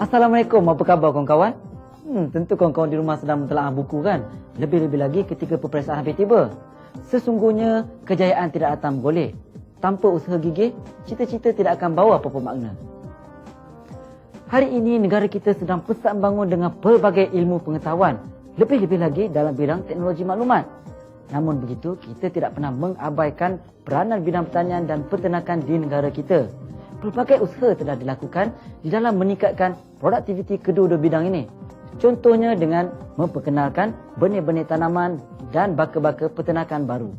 Assalamualaikum, apa khabar kawan-kawan? Tentu kawan-kawan di rumah sedang mentelaah buku kan? Lebih-lebih lagi ketika peperiksaan hampir tiba. Sesungguhnya, kejayaan tidak datang boleh. Tanpa usaha gigih, cita-cita tidak akan bawa apa-apa makna. Hari ini, negara kita sedang pesat bangun dengan pelbagai ilmu pengetahuan. Lebih-lebih lagi dalam bidang teknologi maklumat. Namun begitu, kita tidak pernah mengabaikan peranan bidang pertanian dan peternakan di negara kita. Pelbagai usaha telah dilakukan di dalam meningkatkan produktiviti kedua-dua bidang ini. Contohnya dengan memperkenalkan benih-benih tanaman dan baka-baka peternakan baru.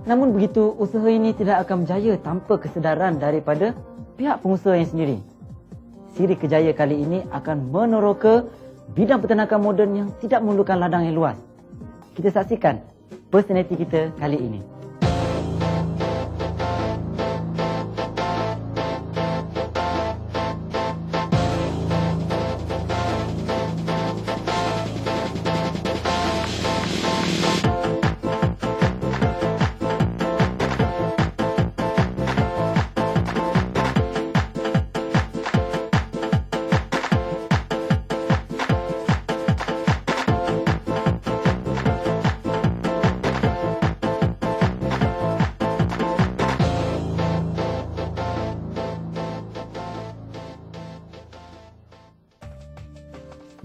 Namun begitu, usaha ini tidak akan berjaya tanpa kesedaran daripada pihak pengusaha yang sendiri. Siri kejaya kali ini akan meneroka bidang peternakan moden yang tidak memerlukan ladang yang luas. Kita saksikan personaliti kita kali ini.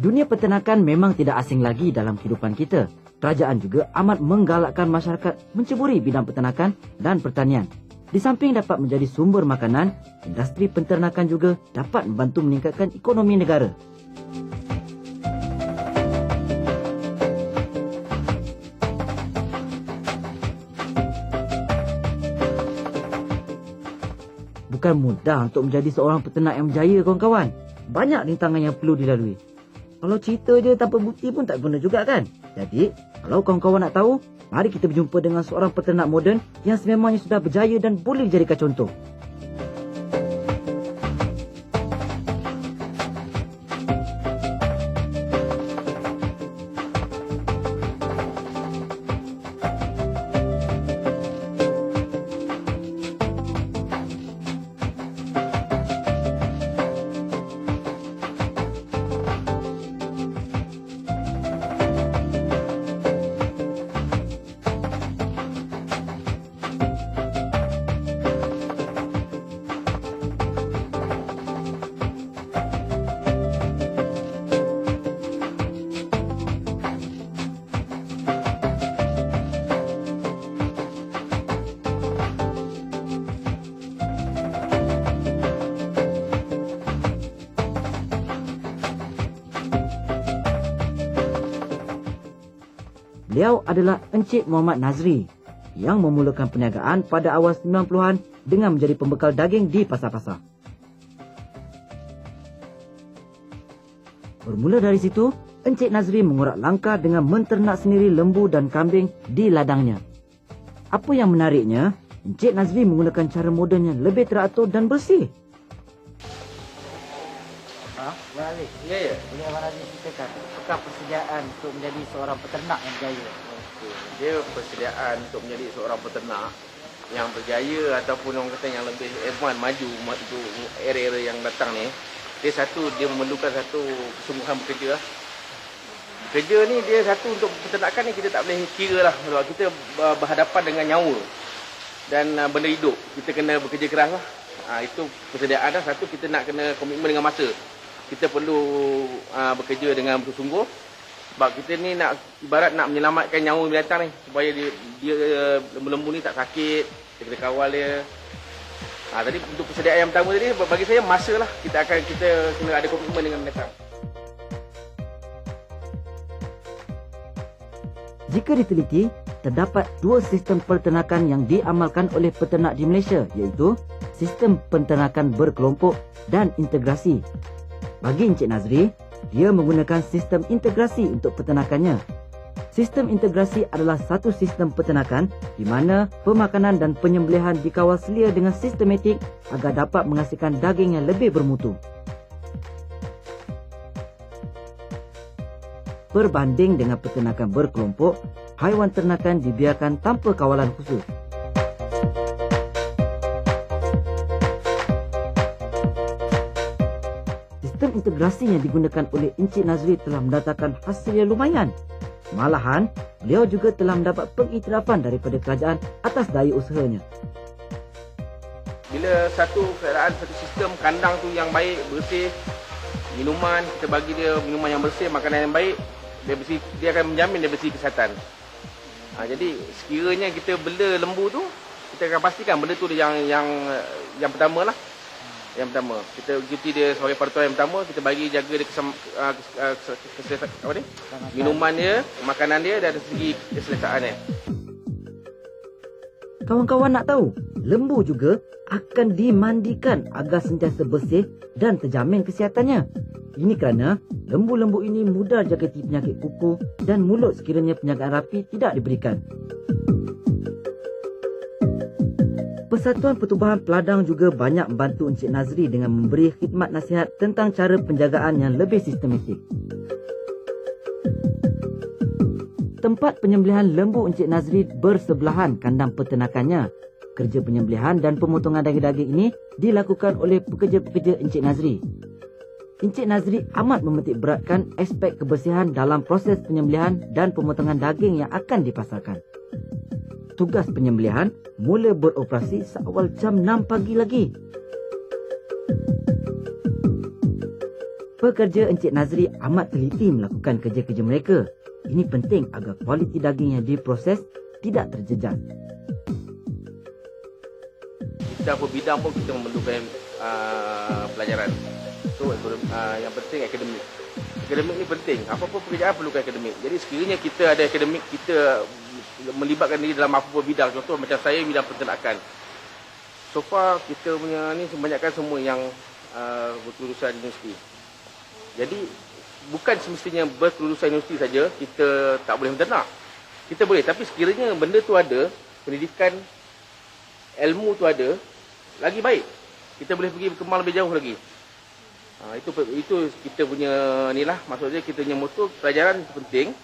Dunia peternakan memang tidak asing lagi dalam kehidupan kita. Kerajaan juga amat menggalakkan masyarakat menceburi bidang peternakan dan pertanian. Di samping dapat menjadi sumber makanan, industri peternakan juga dapat membantu meningkatkan ekonomi negara. Bukan mudah untuk menjadi seorang peternak yang berjaya, kawan-kawan. Banyak rintangan yang perlu dilalui. Kalau cerita je tanpa bukti pun tak guna juga kan? Jadi, kalau kawan-kawan nak tahu, mari kita berjumpa dengan seorang peternak moden yang sememangnya sudah berjaya dan boleh dijadikan contoh. Beliau adalah Encik Muhammad Nazri yang memulakan perniagaan pada awal 90-an dengan menjadi pembekal daging di pasar-pasar. Bermula dari situ, Encik Nazri mengurak langkah dengan menternak sendiri lembu dan kambing di ladangnya. Apa yang menariknya, Encik Nazri menggunakan cara moden yang lebih teratur dan bersih. Balik. Ya. Boleh Abang Nazri ceritakan apakah persediaan untuk menjadi seorang peternak yang berjaya? Okey. Dia persediaan untuk menjadi seorang peternak yang berjaya ataupun orang kata yang lebih advance maju untuk era-era yang datang ni. Dia memerlukan satu kesungguhan bekerja lah. Bekerja ni dia satu untuk peternakan ni kita tak boleh kira lah sebab kita berhadapan dengan nyawa dan benda hidup. Kita kena bekerja keras lah. Itu persediaan dah. Satu, kita nak kena komitmen dengan masa. Kita perlu bekerja dengan bersungguh sebab kita ni nak ibarat nak menyelamatkan nyawa binatang ni supaya dia lembu-lembu ni tak sakit, kita kena kawal dia. Tadi untuk persediaan yang pertama tadi bagi saya masa lah kita kena ada komitmen dengan binatang. Jika diteliti, terdapat dua sistem peternakan yang diamalkan oleh peternak di Malaysia, iaitu sistem peternakan berkelompok dan integrasi. Bagi Encik Nazri, dia menggunakan sistem integrasi untuk peternakannya. Sistem integrasi adalah satu sistem peternakan di mana pemakanan dan penyembelihan dikawal selia dengan sistematik agar dapat menghasilkan daging yang lebih bermutu. Berbanding dengan peternakan berkelompok, haiwan ternakan dibiarkan tanpa kawalan khusus. Sistem integrasi yang digunakan oleh Encik Nazri telah mendatangkan hasil yang lumayan. Malahan, beliau juga telah mendapat pengiktirafan daripada kerajaan atas daya usahanya. Bila satu keadaan, satu sistem kandang tu yang baik, bersih, minuman, kita bagi dia minuman yang bersih, makanan yang baik, dia akan menjamin dia bersih kesihatan. Jadi sekiranya kita bela lembu tu, kita akan pastikan benda tu yang pertama lah. Yang pertama, kita ikuti dia sebagai peraturan yang pertama, kita bagi jaga dia minuman dia, makanan dia dan dari segi keselesaan dia. Kawan-kawan nak tahu, lembu juga akan dimandikan agar sentiasa bersih dan terjamin kesihatannya. Ini kerana lembu-lembu ini mudah jangkiti penyakit kuku dan mulut sekiranya penjagaan rapi tidak diberikan. Persatuan Pertubuhan Peladang juga banyak membantu Encik Nazri dengan memberi khidmat nasihat tentang cara penjagaan yang lebih sistematik. Tempat penyembelihan lembu Encik Nazri bersebelahan kandang peternakannya. Kerja penyembelihan dan pemotongan daging-daging ini dilakukan oleh pekerja-pekerja Encik Nazri. Encik Nazri amat memetik beratkan aspek kebersihan dalam proses penyembelihan dan pemotongan daging yang akan dipasarkan. Tugas penyembelihan mula beroperasi seawal jam 6 pagi lagi. Pekerja Encik Nazri amat teliti melakukan kerja-kerja mereka. Ini penting agar kualiti daging yang diproses tidak terjejas. Kita apa bidang pun kita memerlukan pelajaran. So yang penting akademik. Akademik ni penting. Apa-apa pekerjaan perlukan akademik. Jadi sekiranya kita ada akademik, kita melibatkan diri dalam apa-apa bidang. Contoh macam saya bidang peternakan. So far kita punya ni kebanyakan semua yang berkelulusan universiti. Jadi bukan semestinya berkelulusan universiti saja kita tak boleh menternak. Kita boleh, tapi sekiranya benda tu ada, pendidikan, ilmu tu ada, lagi baik. Kita boleh pergi berkembang lebih jauh lagi. Itu kita punya ni lah, maksudnya kita punya moto pelajaran penting.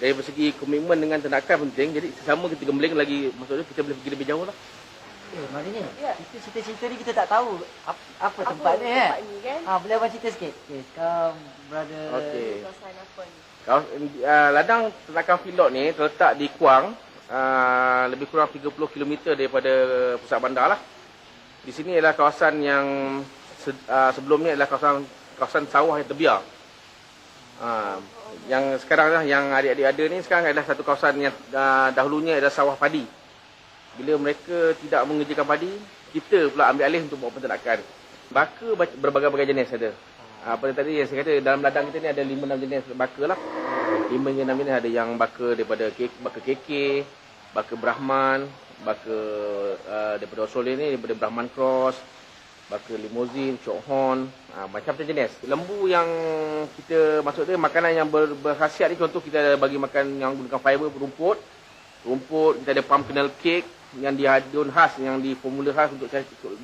Dari segi komitmen dengan ternakan penting. Jadi sesama kita gembling lagi, maksudnya kita boleh pergi lebih jauh lah. Maknanya itu cerita-cerita ni kita tak tahu apa tempat ni kan. Boleh abang cerita sikit. Okey, sekarang brother. Okey. Ladang ternakan feedlot ni terletak di Kuang, lebih kurang 30 km daripada pusat bandar lah. Di sini adalah kawasan yang sebelumnya adalah kawasan sawah yang terbiar. Yang sekarang lah, yang adik-adik ada ni sekarang adalah satu kawasan yang dahulunya adalah sawah padi. Bila mereka tidak mengerjakan padi, kita pula ambil alih untuk buat peternakan. Baka berbagai-bagai jenis ada. Pada tadi yang saya kata dalam ladang kita ni ada 5-6 jenis baka lah. 5-6 jenis, ada yang baka daripada baka KK, baka Brahman, baka daripada Australia ni daripada Brahman Cross, baka Limousine, Shorthorn, macam-macam jenis. Lembu yang kita maksud dia makanan yang berkhasiat ni, contoh kita bagi makan yang gunakan fiber rumput, kita ada palm kernel cake yang diadun khas, yang diformula khas untuk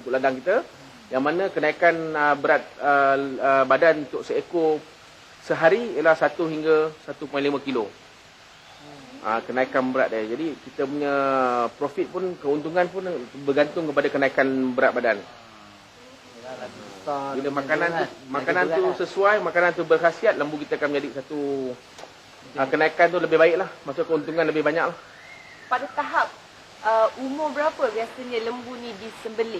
ladang kita, yang mana kenaikan berat badan untuk seekor sehari ialah 1 hingga 1.5 kilo. Kenaikan berat dia. Jadi kita punya profit pun, keuntungan pun bergantung kepada kenaikan berat badan. Bila makanan tu sesuai, makanan tu berkhasiat, lembu kita akan menjadi satu kenaikan tu lebih baik lah. Maksud keuntungan lebih banyak lah. Pada tahap umur berapa biasanya lembu ni disembelih,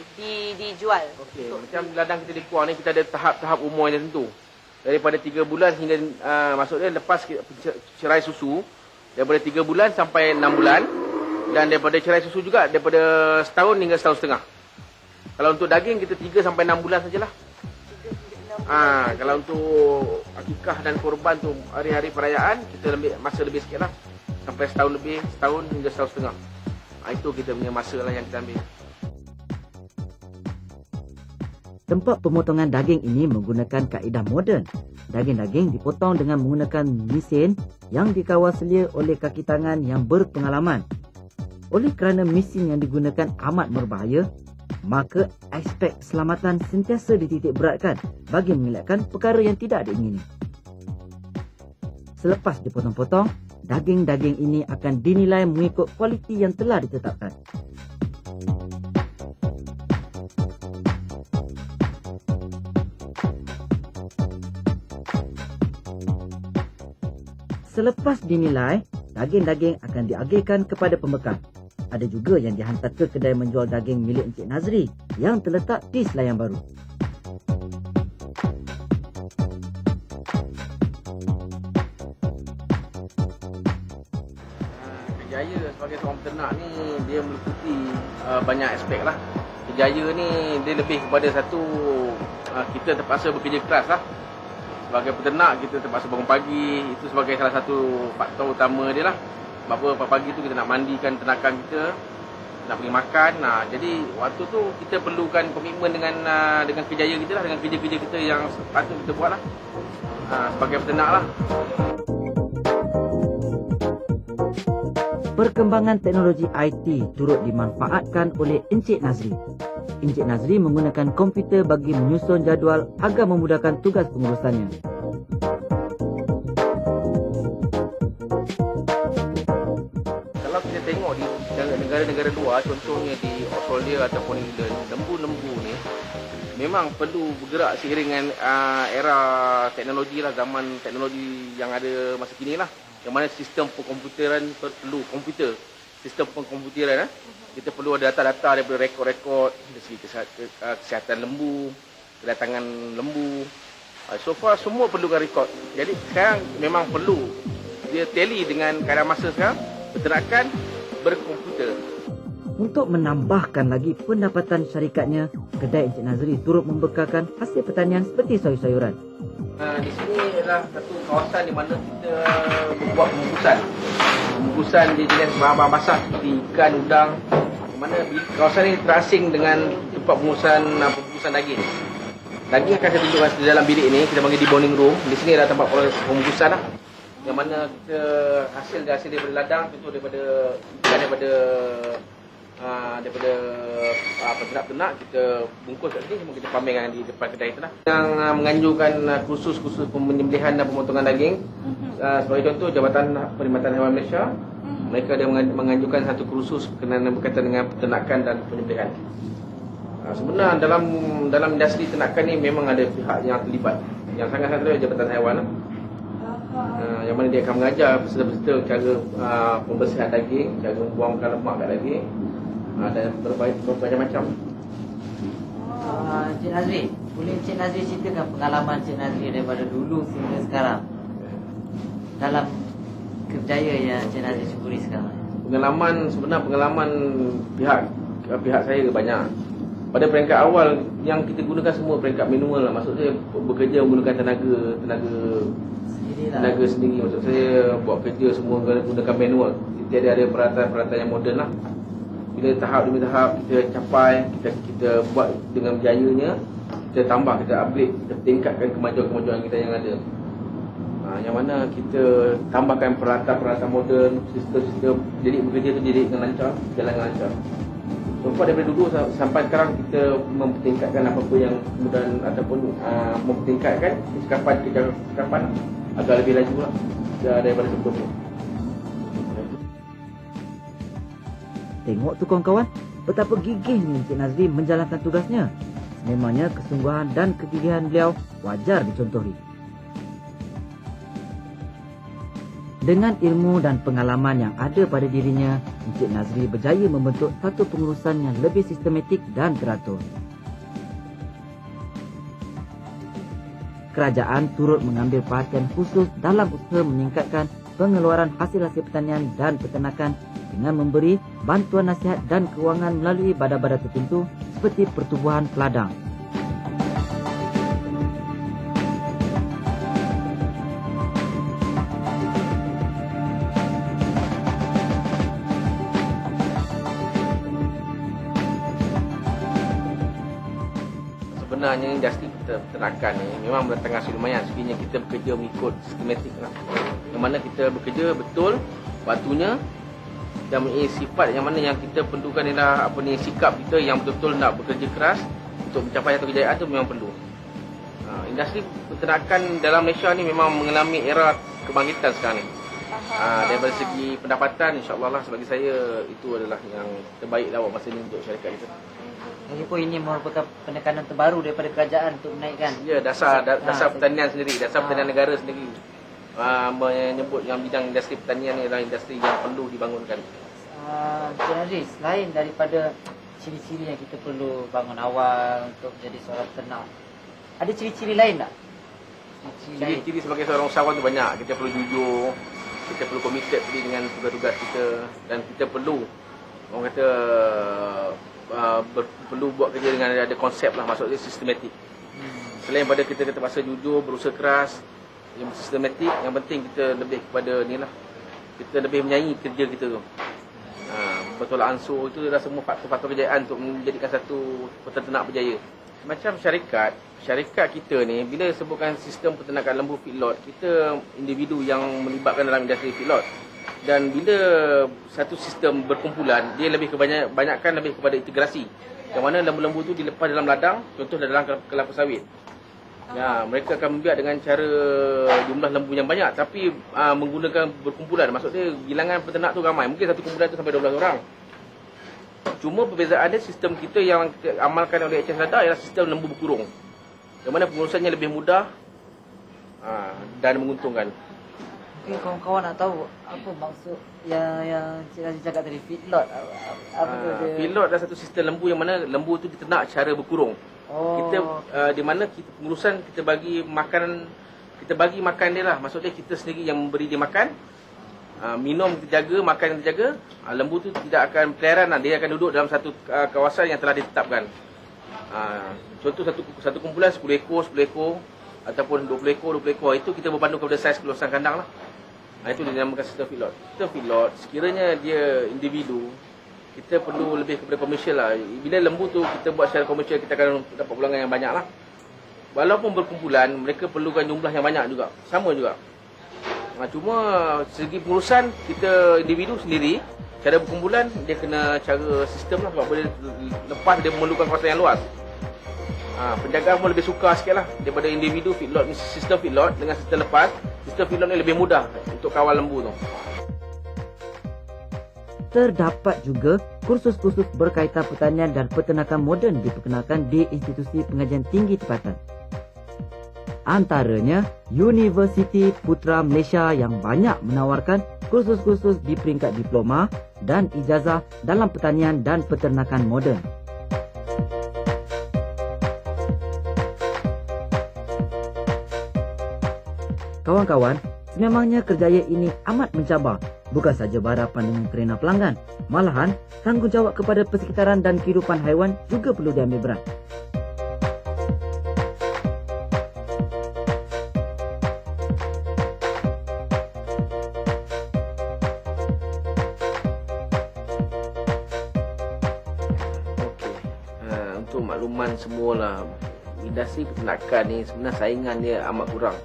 dijual? Okey, macam ladang kita di Kuang ni, kita ada tahap-tahap umur yang tentu. Daripada 3 bulan hingga maksudnya lepas cerai susu, daripada 3 bulan sampai 6 bulan, dan daripada cerai susu juga daripada setahun hingga setahun setengah. Kalau untuk daging kita 3 sampai 6 bulan sajalah. Kalau untuk akikah dan korban tu hari-hari perayaan, kita ambil masa lebih sikit lah. sampai setahun lebih, setahun hingga setahun setengah. Itu kita punya masa lah yang kita ambil. Tempat pemotongan daging ini menggunakan kaedah moden. Daging-daging dipotong dengan menggunakan mesin yang dikawal selia oleh kaki tangan yang berpengalaman. Oleh kerana mesin yang digunakan amat berbahaya, maka aspek keselamatan sentiasa dititik beratkan bagi mengelakkan perkara yang tidak diingini. Selepas dipotong-potong, daging-daging ini akan dinilai mengikut kualiti yang telah ditetapkan. Selepas dinilai, daging-daging akan diagihkan kepada pembekal. Ada juga yang dihantar ke kedai menjual daging milik Encik Nazri yang terletak di Selayang Baru. Kerjaya sebagai seorang peternak ni dia meliputi banyak aspek lah. Kerjaya ni dia lebih kepada satu, kita terpaksa bekerja keras lah. Sebagai peternak kita terpaksa bangun pagi, itu sebagai salah satu faktor utama dia lah. Sebab pagi tu kita nak mandikan ternakan kita, nak pergi makan. Jadi waktu tu kita perlukan komitmen dengan kerjaya kita lah, dengan kerja-kerja kita yang patut kita buat lah sebagai peternak lah. Perkembangan teknologi IT turut dimanfaatkan oleh Encik Nazri. Encik Nazri menggunakan komputer bagi menyusun jadual agar memudahkan tugas pengurusannya. Kalau kita tengok di negara-negara luar, contohnya di Australia ataupun England, lembu-lembu ni memang perlu bergerak seiring dengan era teknologi lah, zaman teknologi yang ada masa kini lah. Yang mana sistem pengkomputeran perlu komputer, sistem pengkomputeran kita perlu ada data-data daripada rekod-rekod dari segi kesihatan lembu, kedatangan lembu. So far semua perlukan rekod. Jadi sekarang memang perlu dia tally dengan keadaan masa sekarang, peternakan berkomputer. Untuk menambahkan lagi pendapatan syarikatnya, kedai Encik Nazri turut membekalkan hasil pertanian seperti sayur-sayuran. Di sini adalah satu kawasan di mana kita membuat pembungkusan. Pembungkusan dia jenis bahan-bahan basah seperti ikan, udang. Di mana kawasan ini terasing dengan tempat pembungkusan daging. Daging akan saya tunjukkan di dalam bilik ini, kita panggil deboning room. Di sini adalah tempat pembungkusan lah. Yang mana kita hasil daripada ladang, contoh daripada ikan daripada peternak-peternak kita bungkus kat sini, semua kita pamerkan di depan kedai itu lah. Yang menganjurkan kursus-kursus penyembelihan dan pemotongan daging, sebagai contoh Jabatan Perkhidmatan Haiwan Malaysia, mereka ada menganjurkan satu kursus berkaitan dengan peternakan dan penyembelihan. Sebenarnya dalam industri ternakan ni memang ada pihak yang terlibat, yang sangat-sangat terlibat Jabatan Haiwan lah. Yang mana dia akan mengajar peserta-peserta cara pembersihan daging, cara membuangkan lemak kat daging, dan berbagai macam. Encik Nazri, boleh Encik Nazri ceritakan pengalaman Encik Nazri daripada dulu sehingga sekarang dalam kerjaya yang Encik Nazri syukuri sekarang? Pengalaman pihak saya banyak. Pada peringkat awal yang kita gunakan semua peringkat manual lah. Maksud saya bekerja menggunakan tenaga sendiri. Maksud saya buat kerja semua menggunakan manual. Tiada ada peralatan-peralatan yang moden lah. Bila tahap demi tahap kita capai, kita buat dengan berjayanya, kita tambah, kita upgrade, kita tingkatkan kemajuan-kemajuan kita yang ada. Yang mana kita tambahkan peralatan-peralatan moden, sistem-sistem, jadi bekerja tu jadi dengan lancar, jalan dengan lancar. So far daripada dulu sampai sekarang kita mempertingkatkan apa-apa yang kemudahan ataupun mempertingkatkan kecakapan agar lebih laju lah daripada sebelumnya. Tengok tu kawan-kawan, betapa gigihnya Encik Nazri menjalankan tugasnya. Memangnya kesungguhan dan kegigihan beliau wajar dicontohi. Dengan ilmu dan pengalaman yang ada pada dirinya, Encik Nazri berjaya membentuk satu pengurusan yang lebih sistematik dan teratur. Kerajaan turut mengambil perhatian khusus dalam usaha meningkatkan pengeluaran hasil-hasil pertanian dan peternakan dengan memberi bantuan nasihat dan kewangan melalui badan-badan tertentu seperti Pertubuhan Peladang. sebenarnya industri peternakan ni memang mendatangkan hasil lumayan. Sekiranya kita bekerja mengikut sistematik lah. Yang mana kita bekerja betul waktunya dan mempunyai sifat yang mana yang kita perlukan ialah sikap kita yang betul-betul nak bekerja keras untuk mencapai satu kejayaan tu memang perlu. Industri peternakan dalam Malaysia ni memang mengalami era kebangkitan sekarang ni. Daripada segi pendapatan, insya-Allah lah bagi saya itu adalah yang terbaik lah masa ni untuk syarikat kita. Lagipun ini merupakan penekanan terbaru daripada kerajaan untuk menaikkan. Ya, dasar pertanian sendiri, dasar pertanian negara sendiri menyebut yang bidang industri pertanian ni adalah industri yang perlu dibangunkan. Encik Nazri, selain daripada ciri-ciri yang kita perlu bangun awal untuk menjadi seorang peternak, ada ciri-ciri lain tak? Ciri-ciri sebagai seorang usahawan tu banyak. Kita perlu jujur, kita perlu committed dengan tugas-tugas kita, dan kita perlu, orang kata, perlu buat kerja dengan ada konsep lah, maksudnya sistematik. Selain pada kita terpaksa jujur, berusaha keras, yang sistematik, yang penting kita lebih kepada ni lah, kita lebih menyayangi kerja kita tu. Betul ansur itu adalah semua faktor-faktor kejayaan untuk menjadikan satu peternak berjaya. Macam syarikat kita ni, bila sebutkan sistem peternakan lembu feedlot, kita individu yang melibatkan dalam industri feedlot. Dan bila satu sistem berkumpulan, dia lebih kebanyakan lebih kepada integrasi. Yang mana lembu-lembu tu dilepas dalam ladang, contoh dalam kelapa sawit. Mereka akan membiak dengan cara jumlah lembu yang banyak, tapi menggunakan berkumpulan. Maksudnya bilangan peternak tu ramai. Mungkin satu kumpulan tu sampai 12 orang. Cuma perbezaan dia, sistem kita yang kita amalkan oleh HS Ladang ialah sistem lembu berkurung. Yang mana pengurusannya lebih mudah dan menguntungkan. Mungkin kawan-kawan nak tahu apa maksud yang Cik Nazri cakap tadi, feedlot. Apa tu dia? Feedlot adalah satu sistem lembu yang mana lembu tu diternak secara berkurung. Kita di mana pengurusan kita bagi makan dia lah. Maksudnya kita sendiri yang memberi dia makan, minum kita jaga, makan kita jaga. Lembu tu tidak akan peliharaan lah. Dia akan duduk dalam satu kawasan yang telah ditetapkan. Contoh satu kumpulan 10 ekor ataupun 20 ekor, itu kita berpandu kepada saiz keluasan kandang lah. Itu dinamakan sistem feedlot. Sistem feedlot, sekiranya dia individu, kita perlu lebih kepada komersial lah. Bila lembu tu kita buat secara komersial, kita akan dapat pulangan yang banyak lah. Walaupun berkumpulan, mereka perlukan jumlah yang banyak juga. Sama juga. Cuma segi pengurusan, kita individu sendiri, cara berkumpulan, dia kena cara sistem lah. Sebab boleh lepas dia memerlukan kawasan yang luas. Penjagaan pun lebih sukar sikit lah daripada individu feedlot. Sistem feedlot dengan sistem lepas, sistem feedlot ni lebih mudah untuk kawal lembu tu. Terdapat juga kursus-kursus berkaitan pertanian dan peternakan moden diperkenalkan di institusi pengajian tinggi tempatan. Antaranya Universiti Putra Malaysia yang banyak menawarkan kursus-kursus di peringkat diploma dan ijazah dalam pertanian dan peternakan moden. Kawan-kawan, sememangnya kerjaya ini amat mencabar. Bukan saja berhadapan dengan kerana pelanggan, malahan tanggungjawab kepada persekitaran dan kehidupan haiwan juga perlu diambil berat. Untuk makluman semualah, industri peternakan ni sebenarnya saingan dia amat kurang.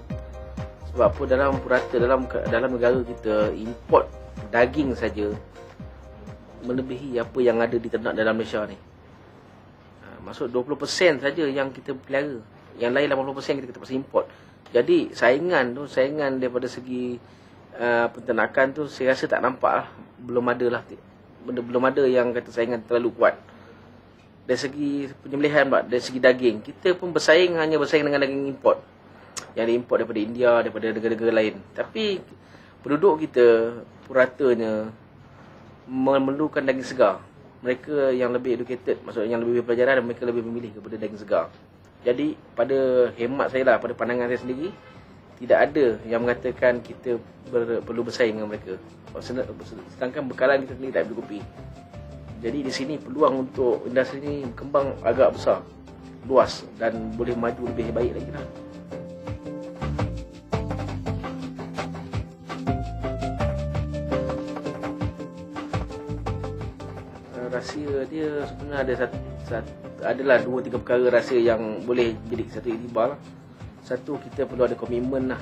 Sebab apa, dalam purata, dalam negara kita, import daging saja melebihi apa yang ada diternak dalam Malaysia ni. Maksud 20% saja yang kita pelihara. Yang lain 80% kita terpaksa import. Jadi saingan daripada segi peternakan tu saya rasa tak nampak lah. Belum ada yang kata saingan terlalu kuat. Dari segi penyembelihan, dari segi daging, kita pun hanya bersaing dengan daging import yang diimport daripada India, daripada negara-negara lain. Tapi penduduk kita puratanya memerlukan daging segar. Mereka yang lebih educated, maksudnya yang lebih berpelajaran, mereka lebih memilih kepada daging segar. Jadi pada hemat saya lah, pada pandangan saya sendiri, tidak ada yang mengatakan kita perlu bersaing dengan mereka. Sedangkan bekalan kita sendiri tak bercukupi. Jadi di sini peluang untuk industri ini berkembang agak besar, luas, dan boleh maju lebih baik lagi lah. Rahsia dia sebenarnya ada adalah 2-3 perkara rasa yang boleh jadi satu iktibar lah. Satu, kita perlu ada komitmen lah.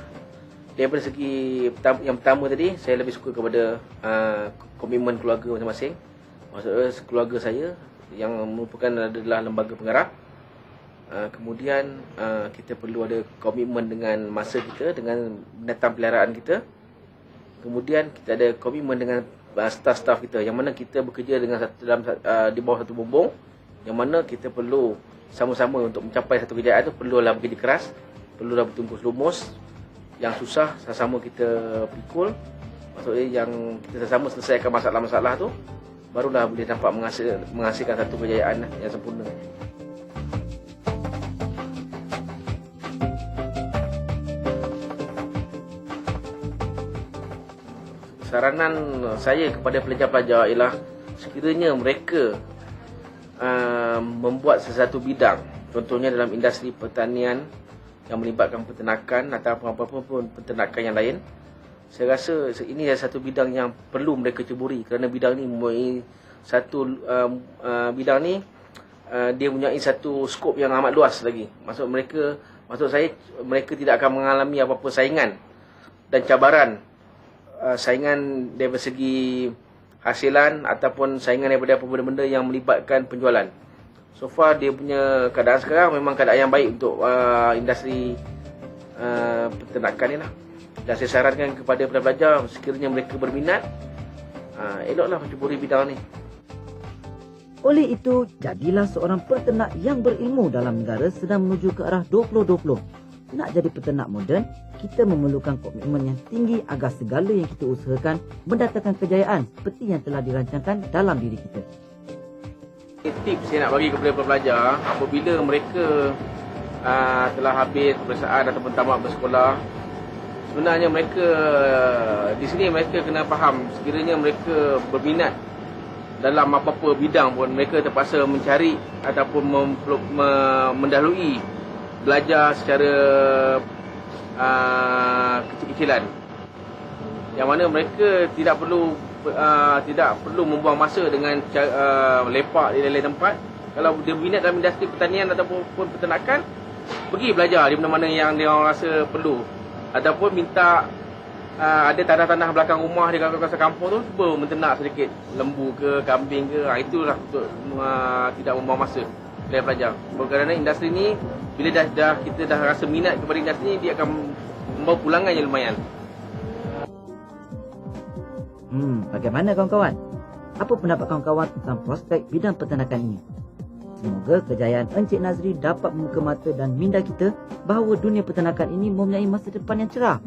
Daripada segi yang pertama tadi, saya lebih suka kepada komitmen keluarga masing-masing. Maksudnya keluarga saya yang merupakan adalah lembaga pengarah. Kemudian kita perlu ada komitmen dengan masa kita, dengan binatang peliharaan kita. Kemudian kita ada komitmen dengan staf-staf kita, yang mana kita bekerja dengan di bawah satu bumbung, yang mana kita perlu sama-sama untuk mencapai satu kejayaan tu perlulah bekerja keras, perlulah bertungkus lumus. Yang susah sama-sama kita pikul, maksudnya yang kita sama selesaikan masalah-masalah tu, barulah boleh nampak menghasilkan satu kejayaan yang sempurna. Saranan saya kepada pelajar-pelajar ialah sekiranya mereka membuat sesuatu bidang, contohnya dalam industri pertanian yang melibatkan peternakan atau apa-apa peternakan yang lain, saya rasa ini adalah satu bidang yang perlu mereka ceburi, kerana bidang ni mempunyai satu dia mempunyai satu skop yang amat luas lagi. Maksud saya mereka tidak akan mengalami apa-apa saingan dan cabaran, saingan daripada segi hasilan ataupun saingan daripada apa benda-benda yang melibatkan penjualan. So far dia punya keadaan sekarang memang keadaan yang baik untuk industri peternakan ni lah. Dan saya sarankan kepada pelajar sekiranya mereka berminat, eloklah menceburi bidang ni. Oleh itu, jadilah seorang peternak yang berilmu dalam negara sedang menuju ke arah 2020. Nak jadi peternak moden, kita memerlukan komitmen yang tinggi agar segala yang kita usahakan mendatangkan kejayaan seperti yang telah dirancangkan dalam diri kita. Tips saya nak bagi kepada pelajar, apabila mereka telah habis peperiksaan ataupun tamat bersekolah, sebenarnya mereka di sini mereka kena faham, sekiranya mereka berminat dalam apa-apa bidang pun, mereka terpaksa mencari ataupun mendahului belajar secara kecil-kecilan, yang mana mereka tidak perlu membuang masa dengan lepak di lain tempat. Kalau dia berminat dalam industri pertanian ataupun peternakan, pergi belajar di mana-mana yang dia orang rasa perlu, ataupun minta ada tanah-tanah belakang rumah di kawasan kampung tu, cuba menternak sedikit lembu ke kambing ke. Itulah untuk tidak membuang masa dari pelajar. Kerana industri ni bila kita dah rasa minat kepada industri ni, dia akan membawa pulangan yang lumayan. Bagaimana kawan-kawan? Apa pendapat kawan-kawan tentang prospek bidang peternakan ini? Semoga kejayaan Encik Nazri dapat membuka mata dan minda kita bahawa dunia peternakan ini mempunyai masa depan yang cerah.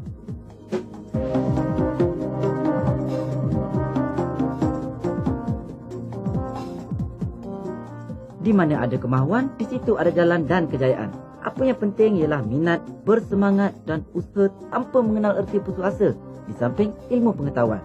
Di mana ada kemahuan, di situ ada jalan dan kejayaan. Apa yang penting ialah minat, bersemangat dan usaha tanpa mengenal erti putus asa di samping ilmu pengetahuan.